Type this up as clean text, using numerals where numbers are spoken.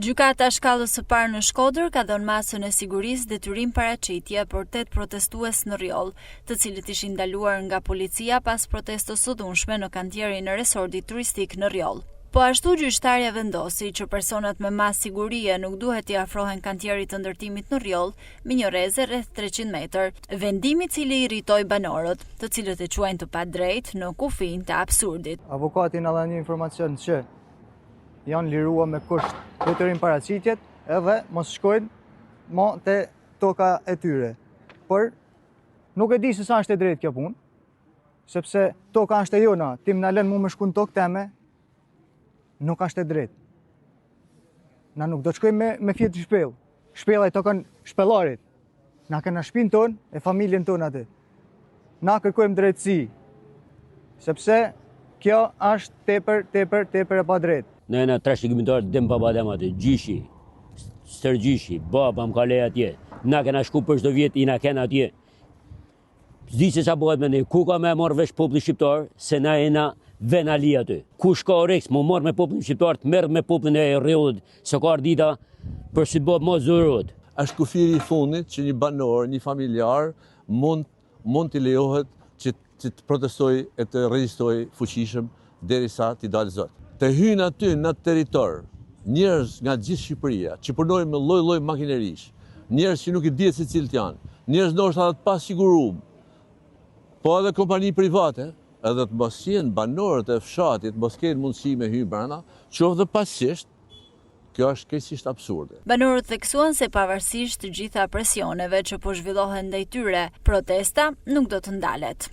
Gjykata shkallës së parë në Shkodër ka dhënë masën e sigurisë detyrim paraqitje për 8 protestues në Rjoll, të cilët ishin ndaluar nga policia pas protestës së dhunshme në kantierin e resortit turistik në Rjoll. Po ashtu gjyqtarja vendosi që personat me mas sigurie nuk duhet t'i afrohen kantierit të ndërtimit në Rjoll me një rrezë rreth 300 metër, vendimi i cili irritoi banorët, të cilët e quajnë të padrejtë në kufijnë të absurdit. Avokati na dha një informacion që janë liruar me kusht detyrim paraqitjet edhe mos shkojnë më te toka e tyre. Por nuk e di se sa është e drejtë kjo punë, sepse toka është e jona, ti më na lën mua me shku në tokë teme, nuk është e drejtë. Na nuk do të shkojmë me fjetë të shpellë. Shpella i tokën shpellarit. Na kena shtëpinë tonë e familjen tonë aty. Na kërkojmë drejtësi, sepse kjo është tepër e padrejtë. Ne na trash shikimtar dem baba dem aty, gjyshi, stërgjyshi, baba më ka lej atje. Na kena shku për çdo vjet i na kena atje. Zdi se sa bëhet me ne, ku ka me marrë vesh populli shqiptar, se na jena venali aty. Ku shka Rex, më marrë me popullin shqiptar, të merë me popullin e Rjollit, se ka ardita për si bëhet më zërët. Është kufiri i fundit që një banor, një familjar, mund t'i lejohet që të protestoj e të regjistoj fuqishëm derisa t'i dalë zot. Të hynë aty në territor, njerëz nga gjithë Shqipëria, që punojnë me lloj-lloj makinerish, njerëz që nuk i dihet se cilët janë, njerëz ndoshta edhe të pasiguruar, po edhe kompani private, edhe të mos jenë banorët e fshatit, mos kenë mundësi me hyrë brenda, qoftë dhe pasisht, kjo është krejtësisht absurde. Banorët theksuan se pavarësisht të gjitha presioneve që po zhvillohen ndaj tyre, protesta nuk do të ndalet.